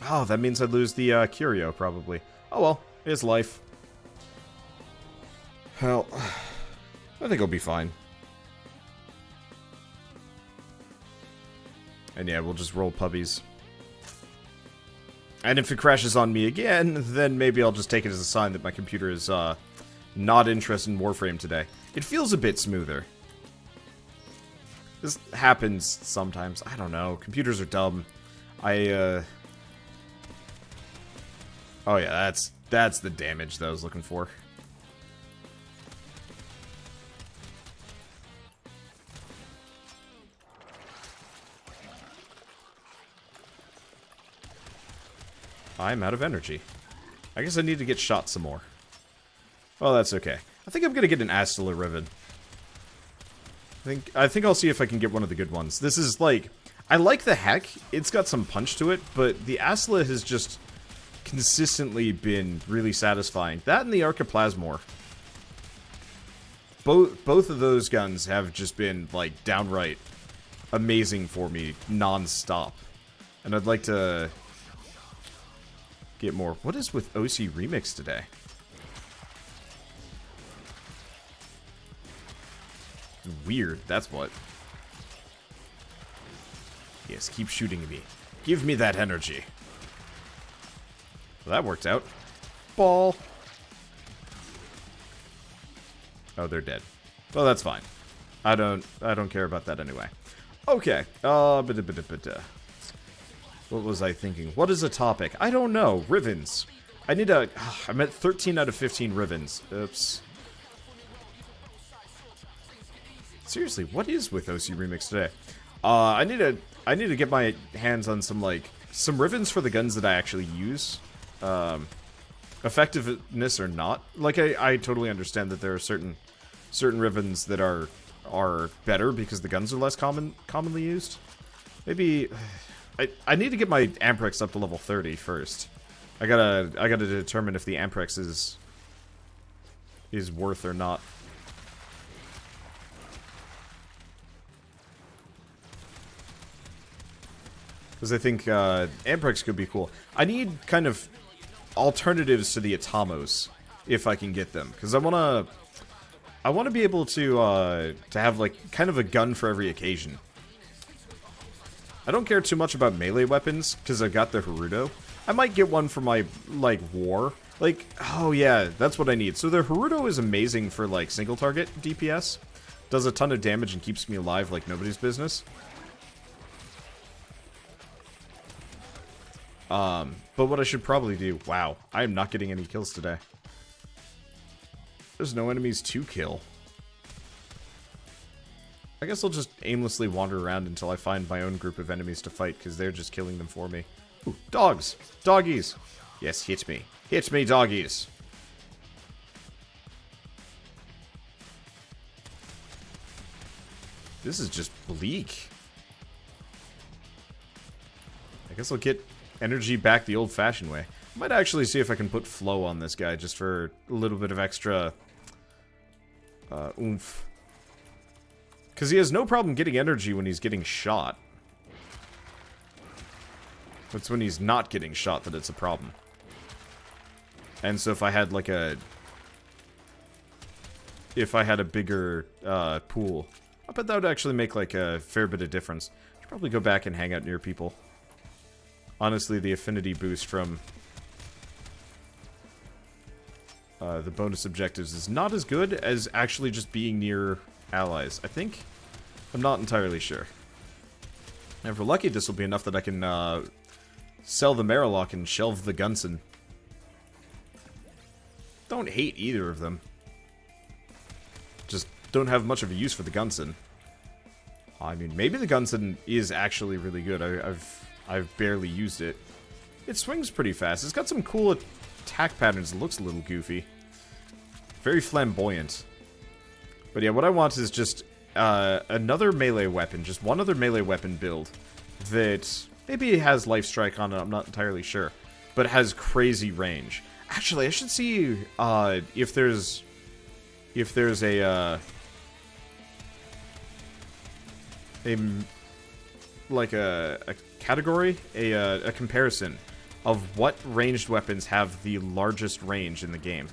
Oh, that means I'd lose the curio, probably. Oh well, it's life. Hell, I think I'll be fine. And yeah, we'll just roll puppies. And if it crashes on me again, then maybe I'll just take it as a sign that my computer is not interested in Warframe today. It feels a bit smoother. This happens sometimes. I don't know. Computers are dumb. Oh yeah, that's the damage that I was looking for. I'm out of energy. I guess I need to get shot some more. Well, that's okay. I think I'm gonna get an Astilla Riven. I think I'll see if I can get one of the good ones. This is like, I like the heck. It's got some punch to it, but the Astilla has just consistently been really satisfying. That and the Archiplasmor. Both of those guns have just been like downright amazing for me non-stop. And I'd like to get more. What is with OC Remix today? Weird, that's what. Yes, keep shooting me. Give me that energy. Well, that worked out. Ball. Oh, they're dead. Well, that's fine. I don't care about that anyway. Okay. What was I thinking? What is a topic? I don't know. Rivens. I need a... I'm at 13 out of 15 Rivens. Oops. Seriously, what is with OC Remix today? I need to get my hands on some Rivens for the guns that I actually use. Effectiveness or not. Like I totally understand that there are certain Rivens that are better because the guns are less commonly used. Maybe I need to get my Amprex up to level 30 first. I gotta determine if the Amprex is worth or not. Because I think Amprex could be cool. I need kind of alternatives to the Atamos, if I can get them. Because I wanna be able to have like kind of a gun for every occasion. I don't care too much about melee weapons because I've got the Haruto. I might get one for my war. Oh yeah, that's what I need. So the Haruto is amazing for single target DPS. Does a ton of damage and keeps me alive like nobody's business. But what I should probably do... Wow, I am not getting any kills today. There's no enemies to kill. I guess I'll just aimlessly wander around until I find my own group of enemies to fight, because they're just killing them for me. Ooh, dogs! Doggies! Yes, hit me. Hit me, doggies! This is just bleak. I guess I'll get energy back the old-fashioned way. I might actually see if I can put flow on this guy just for a little bit of extra oomph. Because he has no problem getting energy when he's getting shot. It's when he's not getting shot that it's a problem. And so if I had a bigger pool, I bet that would actually make a fair bit of difference. I should probably go back and hang out near people. Honestly, the affinity boost from the bonus objectives is not as good as actually just being near allies, I think. I'm not entirely sure. And if we're lucky, this will be enough that I can sell the Marilock and shelve the Gunson. Don't hate either of them. Just don't have much of a use for the Gunson. I mean, maybe the Gunson is actually really good. I've barely used it. It swings pretty fast. It's got some cool attack patterns. It looks a little goofy. Very flamboyant. But yeah, what I want is just another melee weapon. Just one other melee weapon build that maybe has Life Strike on it. I'm not entirely sure. But it has crazy range. Actually, I should see if there's a category, a comparison of what ranged weapons have the largest range in the game.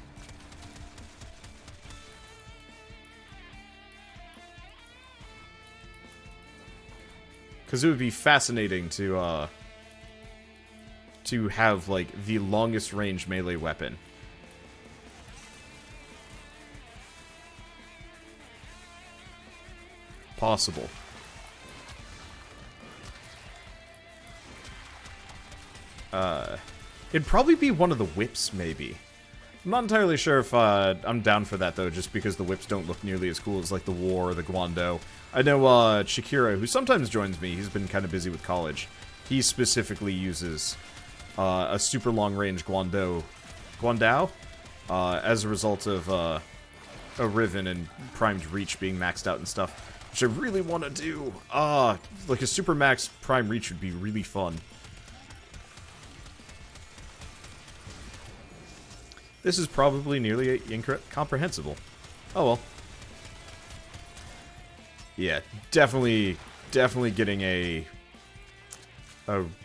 Because it would be fascinating to have, like, the longest range melee weapon. Possible. It'd probably be one of the whips, maybe. I'm not entirely sure if I'm down for that, though, just because the whips don't look nearly as cool as, like, the War or the Guando. I know Shakira, who sometimes joins me, he's been kind of busy with college. He specifically uses a super long-range Guandao, as a result of a Riven and Primed Reach being maxed out and stuff, which I really want to do. Like a super max Prime Reach would be really fun. This is probably nearly incomprehensible. Oh well. Yeah, definitely getting a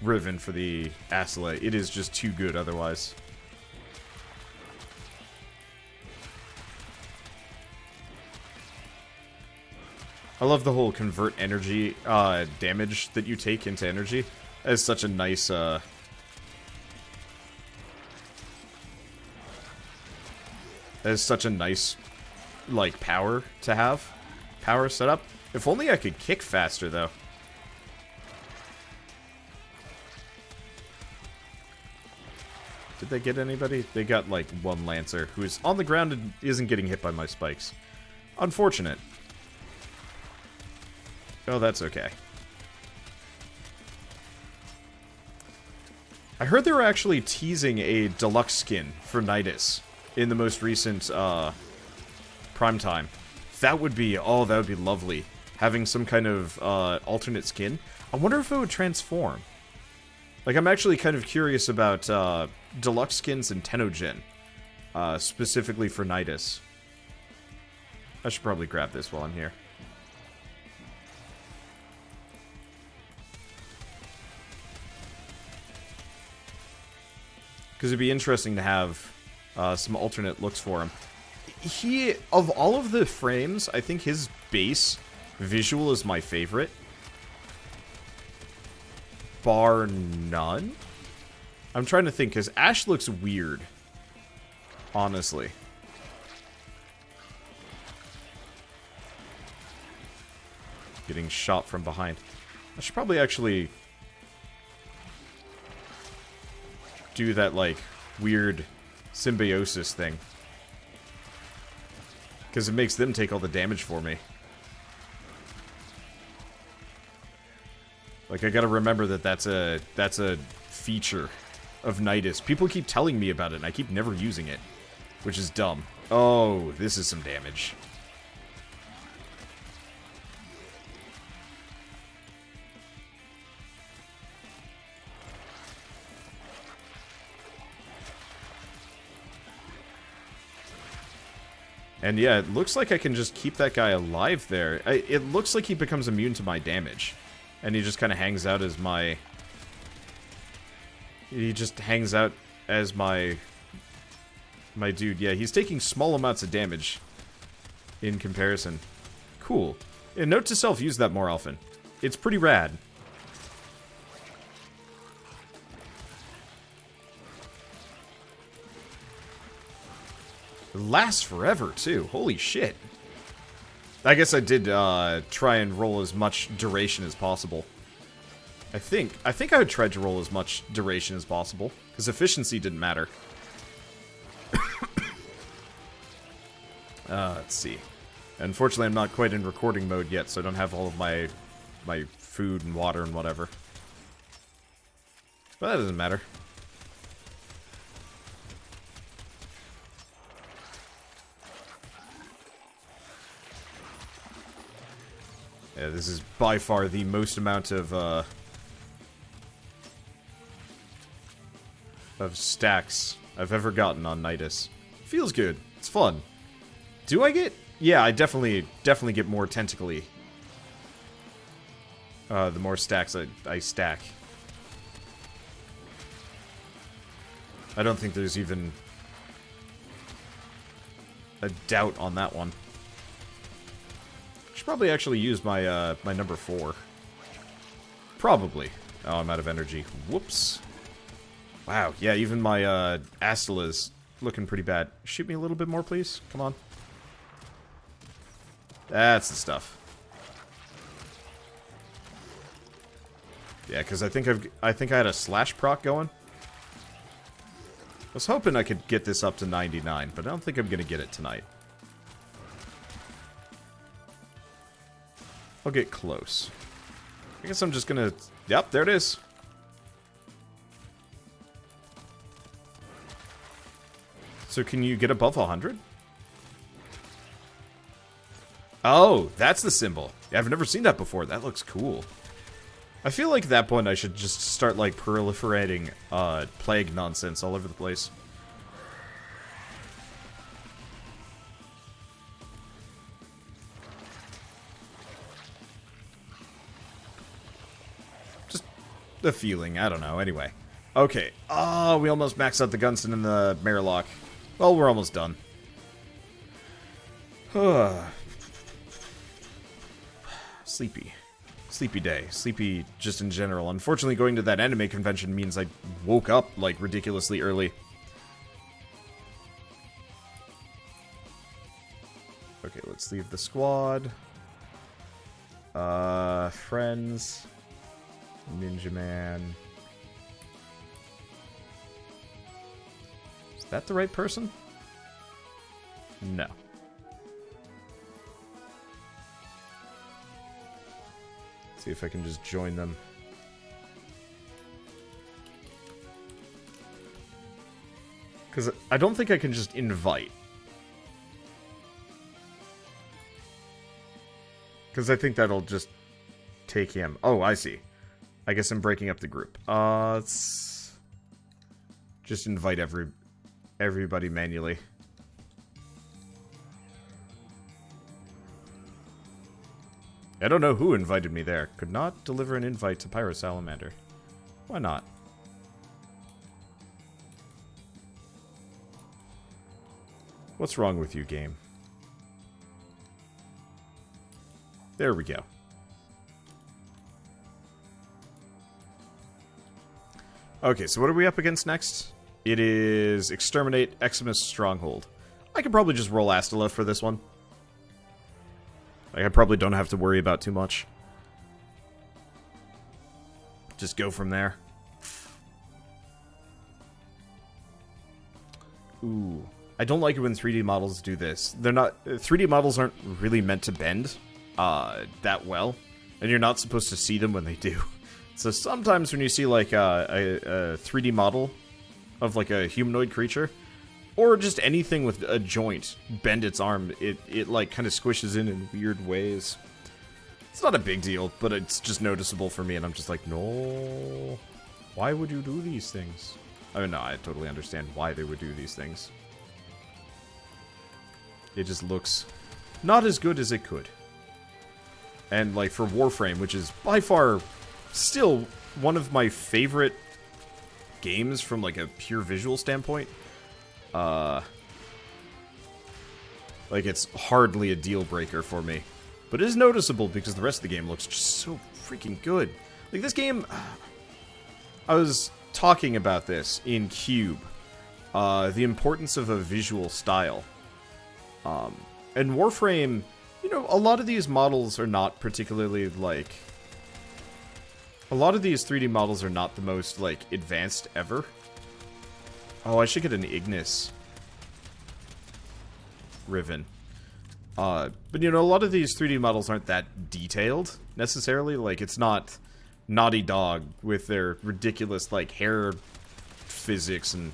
Riven for the Asila. It is just too good otherwise. I love the whole convert energy damage that you take into energy. That is such a nice like, power to have. Power setup. If only I could kick faster, though. Did they get anybody? They got, like, one Lancer, who is on the ground and isn't getting hit by my spikes. Unfortunate. Oh, that's okay. I heard they were actually teasing a deluxe skin for Nidus in the most recent prime time. That would be, oh, that would be lovely. Having some kind of alternate skin. I wonder if it would transform. Like, I'm actually kind of curious about deluxe skins and Tenno Gen, specifically for Nidus. I should probably grab this while I'm here. Because it'd be interesting to have some alternate looks for him. He, of all of the frames, I think his base visual is my favorite. Bar none? I'm trying to think, because Ashe looks weird. Honestly. Getting shot from behind. I should probably actually do that, like, weird symbiosis thing. Because it makes them take all the damage for me. Like, I gotta remember that that's a feature of Nidus. People keep telling me about it, and I keep never using it. Which is dumb. Oh, this is some damage. And yeah, it looks like I can just keep that guy alive there. It looks like he becomes immune to my damage. And he just kind of hangs out as my... He just hangs out as my dude. Yeah, he's taking small amounts of damage in comparison. Cool. Yeah, note to self, use that more often. It's pretty rad. It lasts forever, too. Holy shit. I guess I did try and roll as much duration as possible. I think I would try to roll as much duration as possible, because efficiency didn't matter. Let's see. Unfortunately, I'm not quite in recording mode yet, so I don't have all of my food and water and whatever. But that doesn't matter. Yeah, this is by far the most amount of stacks I've ever gotten on Nidus. Feels good. It's fun. Do I get? Yeah, I definitely get more tentacly. The more stacks I stack. I don't think there's even a doubt on that one. Should probably actually use my my number 4. Probably. Oh, I'm out of energy. Whoops. Wow, yeah, even my Astela's looking pretty bad. Shoot me a little bit more, please. Come on. That's the stuff. Yeah, because I think I had a slash proc going. I was hoping I could get this up to 99, but I don't think I'm gonna get it tonight. I'll get close. I guess I'm just gonna... Yep, there it is. So can you get above 100? Oh, that's the symbol. Yeah, I've never seen that before. That looks cool. I feel like at that point I should just start, like, proliferating plague nonsense all over the place. Just the feeling. I don't know. Anyway. Okay. Oh, we almost maxed out the Gunson and the Marilock. Well, we're almost done. Sleepy. Sleepy day. Sleepy just in general. Unfortunately, going to that anime convention means I woke up, like, ridiculously early. Okay, let's leave the squad. Friends. Ninja Man. Is that the right person? No. See if I can just join them. Because I don't think I can just invite. Because I think that'll just take him. Oh, I see. I guess I'm breaking up the group. Let's just invite everybody manually. I don't know who invited me there. Could not deliver an invite to Pyro Salamander. Why not? What's wrong with you, game? There we go. Okay, so what are we up against next? It is Exterminate Eximus Stronghold. I could probably just roll Astela for this one. Like, I probably don't have to worry about too much. Just go from there. Ooh. I don't like it when 3D models do this. They're not... 3D models aren't really meant to bend that well. And you're not supposed to see them when they do. So sometimes when you see, like, a 3D model of, like, a humanoid creature... Or just anything with a joint bend its arm, it like, kind of squishes in weird ways. It's not a big deal, but it's just noticeable for me, and I'm just like, no. Why would you do these things? I mean, no, I totally understand why they would do these things. It just looks not as good as it could. And, like, for Warframe, which is by far still one of my favorite games from, like, a pure visual standpoint, like, it's hardly a deal breaker for me. But it is noticeable because the rest of the game looks just so freaking good. Like, this game... I was talking about this in Cube. The importance of a visual style. And Warframe, you know, a lot of these models are not particularly, like... A lot of these 3D models are not the most, like, advanced ever. Oh, I should get an Ignis Riven. But, you know, a lot of these 3D models aren't that detailed, necessarily. Like, it's not Naughty Dog with their ridiculous, like, hair physics and,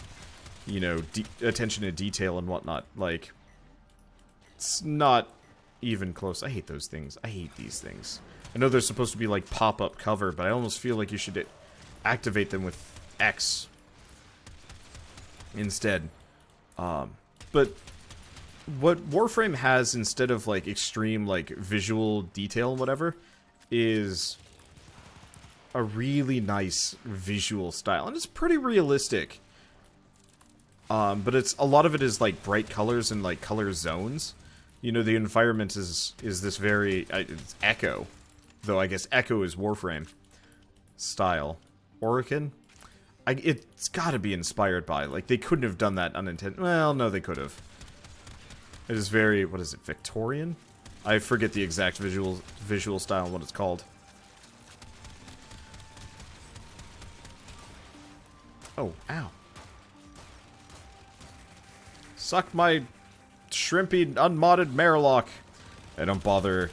you know, attention to detail and whatnot. Like, it's not even close. I hate those things. I hate these things. I know they're supposed to be, like, pop-up cover, but I almost feel like you should activate them with X instead. But what Warframe has instead of, like, extreme, like, visual detail and whatever is a really nice visual style. And it's pretty realistic. But it's a lot of it is like bright colors and like color zones. You know, the environment is this very it's Echo, though I guess Echo is Warframe style. Orican, it's got to be inspired by. Like they couldn't have done that unintentionally. Well, no, they could have. It is very, what is it, Victorian? I forget the exact visual style and what it's called. Oh, ow. Suck my shrimpy, unmodded Marilock. I don't bother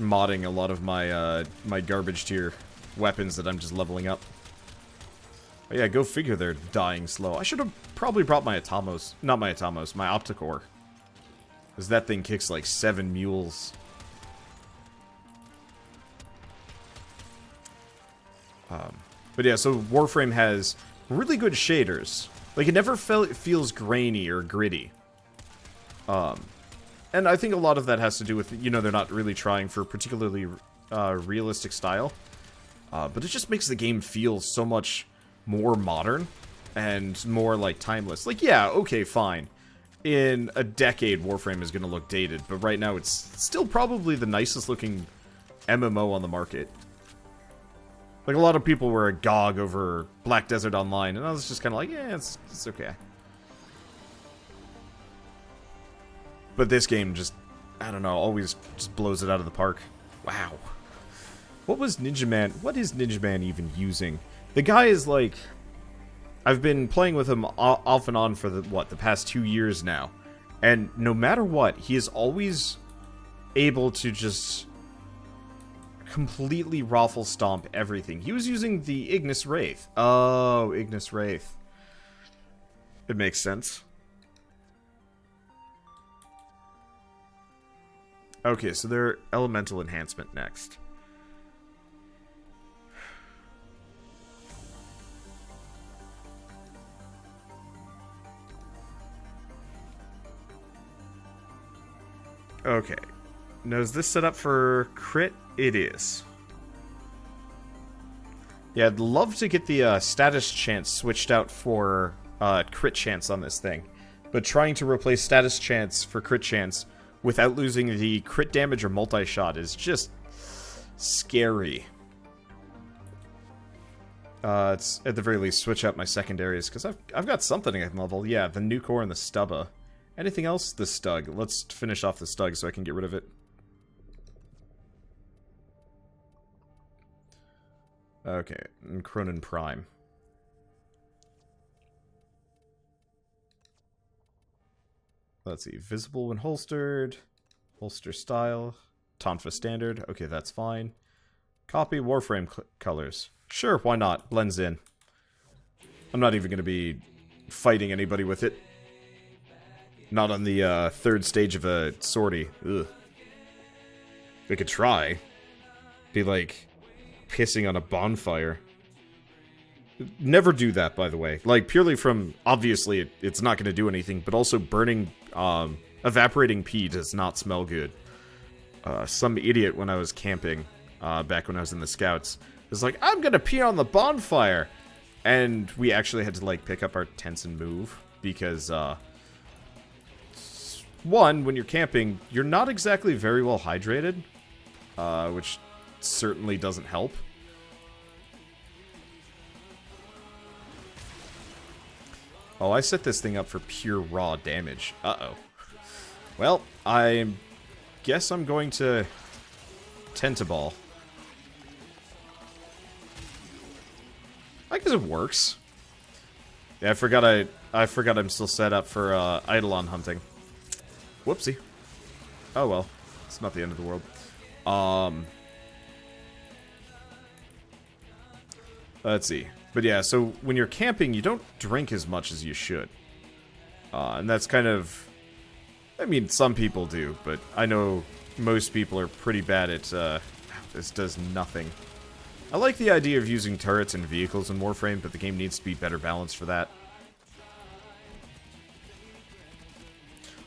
modding a lot of my, my garbage tier weapons that I'm just leveling up. Oh yeah, go figure they're dying slow. I should have probably brought my Atomos. Not my Atomos, my Opticore. Because that thing kicks like 7 mules. But yeah, so Warframe has really good shaders. Like, it never feels grainy or gritty. And I think a lot of that has to do with, you know, they're not really trying for particularly realistic style. But it just makes the game feel so much more modern and more, like, timeless. Like, yeah, okay, fine. In a decade, Warframe is going to look dated, but right now it's still probably the nicest looking MMO on the market. Like, a lot of people were agog over Black Desert Online, and I was just kind of like, yeah, it's okay. But this game just, I don't know, always just blows it out of the park. Wow. What was Ninja Man? What is Ninja Man even using? The guy is like, I've been playing with him off and on for the past 2 years now. And no matter what, he is always able to just completely raffle stomp everything. He was using the Ignis Wraith. Oh, Ignis Wraith. It makes sense. Okay, so they're elemental enhancement next. Okay. Now, is this set up for crit? It is. Yeah, I'd love to get the status chance switched out for crit chance on this thing. But trying to replace status chance for crit chance without losing the crit damage or multi-shot is just scary. It's at the very least switch out my secondaries, because I've got something I can level. Yeah, the new core and the stubba. Anything else? The Stug. Let's finish off the Stug so I can get rid of it. Okay, and Cronin Prime. Let's see. Visible when holstered. Holster style. Tonfa standard. Okay, that's fine. Copy Warframe colors. Sure, why not? Blends in. I'm not even going to be fighting anybody with it. Not on the third stage of a sortie. Ugh. They could try. Be like pissing on a bonfire. Never do that, by the way. Like, purely from, obviously, it's not going to do anything, but also burning, evaporating pee does not smell good. Some idiot when I was camping, back when I was in the Scouts, was like, I'm going to pee on the bonfire! And we actually had to, like, pick up our tents and move, because, one, when you're camping, you're not exactly very well hydrated, which certainly doesn't help. Oh, I set this thing up for pure raw damage. Uh-oh. Well, I guess I'm going to Tentaball. I guess it works. Yeah, I forgot I'm still set up for Eidolon hunting. Whoopsie. Oh well. It's not the end of the world. Let's see. But yeah, so when you're camping, you don't drink as much as you should. And that's kind of... I mean, some people do, but I know most people are pretty bad at, this does nothing. I like the idea of using turrets and vehicles in Warframe, but the game needs to be better balanced for that.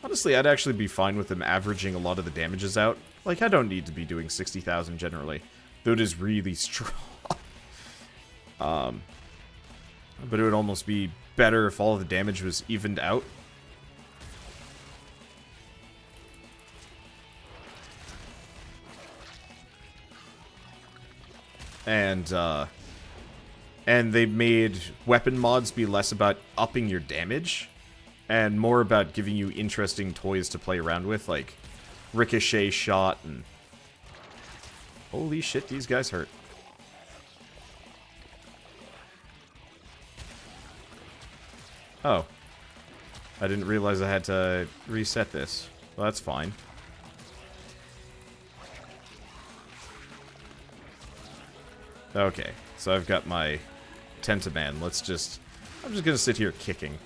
Honestly, I'd actually be fine with them averaging a lot of the damages out. Like, I don't need to be doing 60,000 generally, though it is really strong. But it would almost be better if all of the damage was evened out. And they made weapon mods be less about upping your damage and more about giving you interesting toys to play around with, like ricochet shot and... Holy shit, these guys hurt. Oh. I didn't realize I had to reset this. Well, that's fine. Okay, so I've got my Tentaman. I'm just gonna sit here kicking.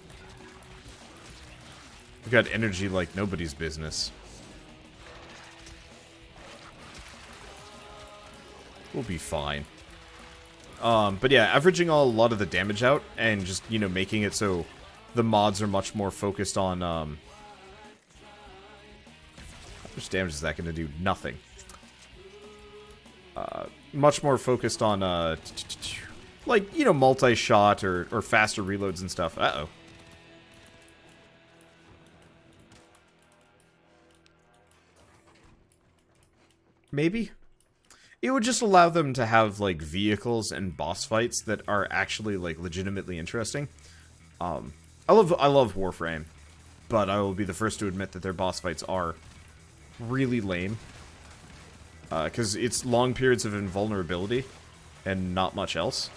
I've got energy like nobody's business. We'll be fine. But yeah, averaging a lot of the damage out and just, you know, making it so the mods are much more focused on, how much damage is that gonna do? Nothing. Much more focused on, like, you know, multi-shot or faster reloads and stuff. Uh-oh. Maybe? It would just allow them to have, like, vehicles and boss fights that are actually, like, legitimately interesting. I love Warframe, but I will be the first to admit that their boss fights are really lame. Because it's long periods of invulnerability and not much else.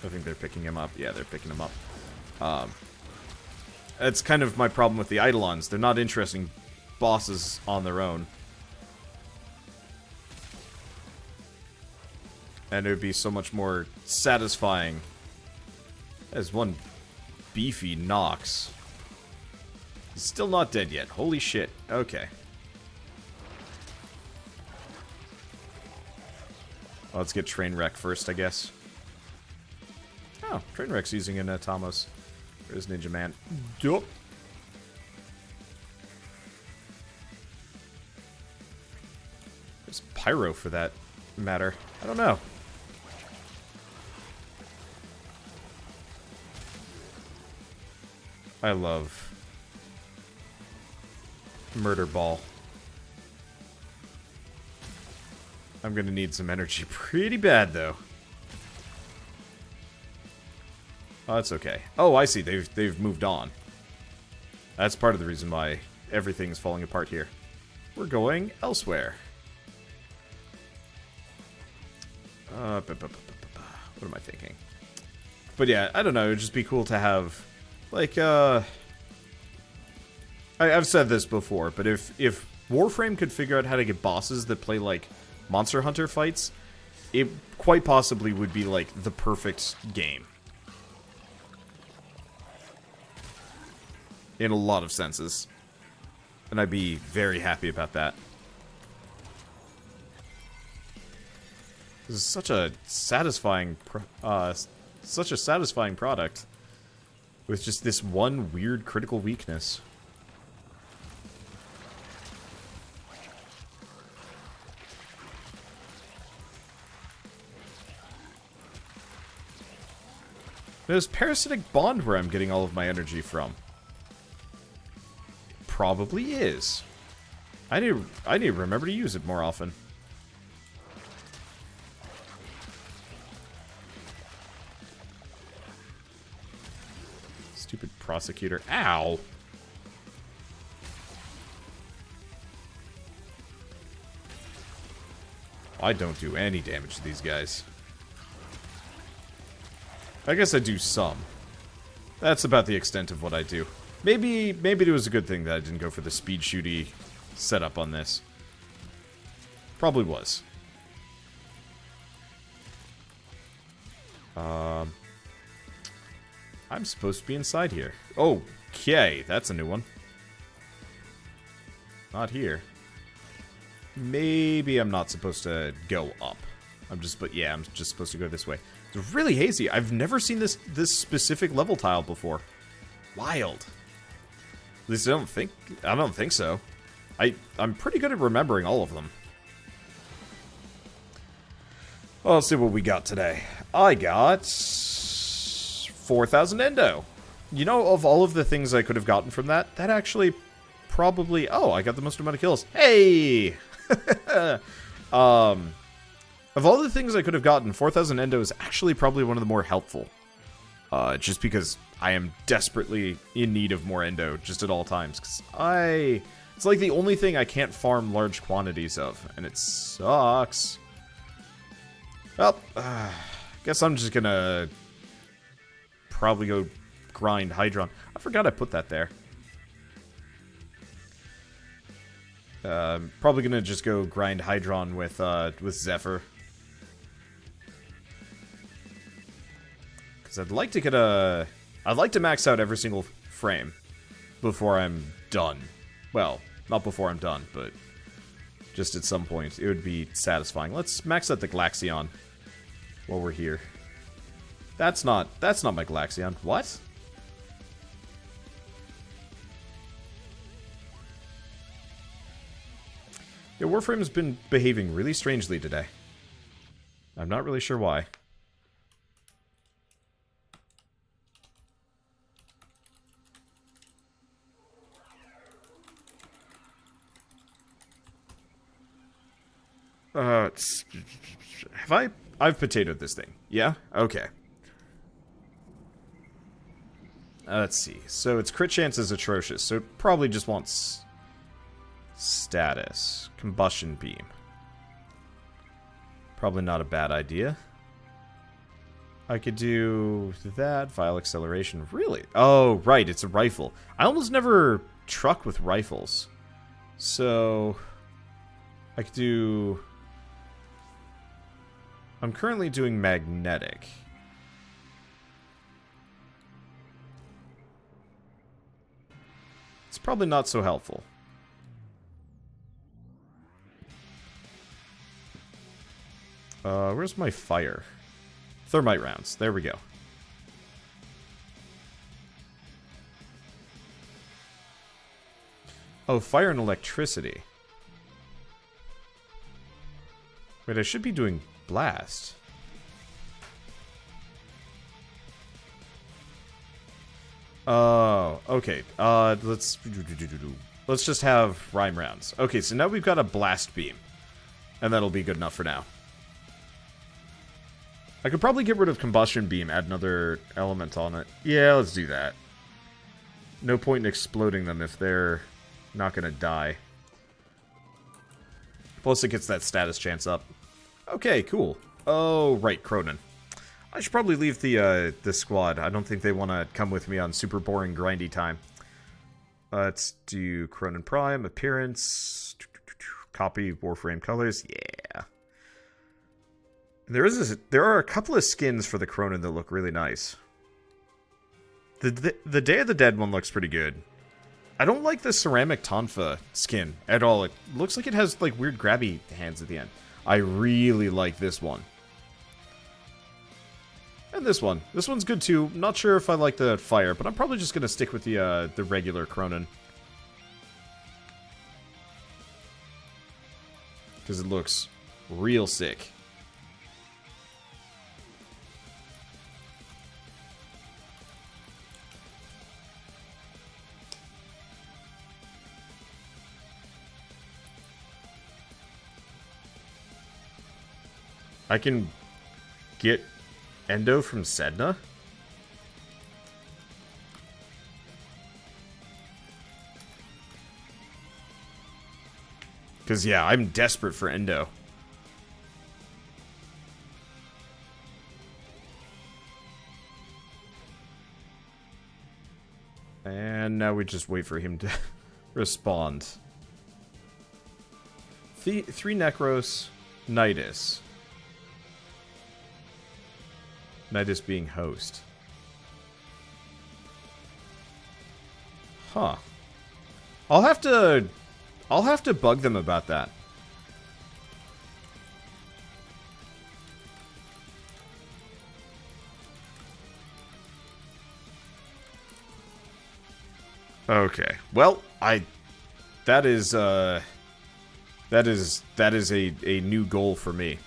I think they're picking him up. Yeah, they're picking him up. That's kind of my problem with the Eidolons. They're not interesting bosses on their own. And it would be so much more satisfying as one beefy Nox. He's still not dead yet. Holy shit. Okay. Well, let's get Trainwreck first, I guess. Oh, Trainwreck's using an Atomos. There's Ninja Man. Dup. There's Pyro for that matter. I don't know. I love Murder Ball. I'm gonna need some energy pretty bad, though. Oh, that's okay. Oh, I see. They've moved on. That's part of the reason why everything's falling apart here. We're going elsewhere. What am I thinking? But yeah, I don't know. It'd just be cool to have, like, I've said this before, but if Warframe could figure out how to get bosses that play like Monster Hunter fights, it quite possibly would be like the perfect game. In a lot of senses. And I'd be very happy about that. This is such a satisfying product. With just this one weird critical weakness. There's Parasitic Bond where I'm getting all of my energy from. Probably is. I need to remember to use it more often. Stupid prosecutor. Ow! I don't do any damage to these guys. I guess I do some. That's about the extent of what I do. Maybe it was a good thing that I didn't go for the speed shooty setup on this. Probably was. I'm supposed to be inside here. Okay, that's a new one. Not here. Maybe I'm not supposed to go up. I'm just supposed to go this way. It's really hazy. I've never seen this specific level tile before. Wild. At least I don't think so. I'm pretty good at remembering all of them. Well, let's see what we got today. I got 4,000 endo. You know, of all of the things I could have gotten from that, that actually probably... Oh, I got the most amount of kills. Hey! Of all the things I could have gotten, 4,000 endo is actually probably one of the more helpful. Just because I am desperately in need of more endo, just at all times. Because it's like the only thing I can't farm large quantities of, and it sucks. Well, guess I'm just gonna probably go grind Hydron. I forgot I put that there. Probably gonna just go grind Hydron with Zephyr. Because I'd like to get I'd like to max out every single frame before I'm done. Well, not before I'm done, but just at some point. It would be satisfying. Let's max out the Glaxion while we're here. That's not my Glaxion. What? Yeah, Warframe has been behaving really strangely today. I'm not really sure why. I've potatoed this thing. Yeah? Okay. Let's see. So its crit chance is atrocious, so it probably just wants status. Combustion beam. Probably not a bad idea. I could do that. Vial acceleration. Really? Oh, right. It's a rifle. I almost never truck with rifles. So I could do... I'm currently doing magnetic. It's probably not so helpful. Where's my fire? Thermite rounds. There we go. Oh, fire and electricity. Wait, I should be doing blast. Oh, okay. Let's just have rhyme rounds. Okay, so now we've got a blast beam. And that'll be good enough for now. I could probably get rid of combustion beam, add another element on it. Yeah, let's do that. No point in exploding them if they're not gonna die. Plus it gets that status chance up. Okay, cool. Oh, right, Cronin. I should probably leave the squad. I don't think they want to come with me on super boring grindy time. Let's do Cronin Prime, appearance, copy Warframe colors. Yeah. There are a couple of skins for the Cronin that look really nice. The Day of the Dead one looks pretty good. I don't like the ceramic Tonfa skin at all. It looks like it has like weird grabby hands at the end. I really like this one. And this one. This one's good too. Not sure if I like the fire, but I'm probably just gonna stick with the regular Cronin. Because it looks real sick. I can get endo from Sedna? Because, yeah, I'm desperate for endo. And now we just wait for him to respond. Three Necros, Nidus. Nidus being host. Huh. I'll have to bug them about that. Okay. Well, that is a new goal for me.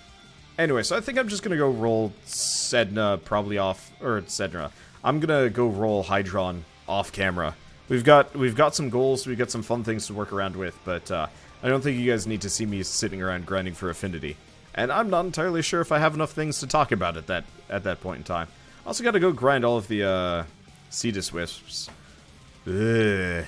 Anyway, so I think I'm just gonna go roll Sedna probably off, or Sedna. I'm gonna go roll Hydron off camera. We've got some goals, we've got some fun things to work around with, but I don't think you guys need to see me sitting around grinding for affinity. And I'm not entirely sure if I have enough things to talk about at that point in time. I also gotta go grind all of the Cetus Wisps. Ugh.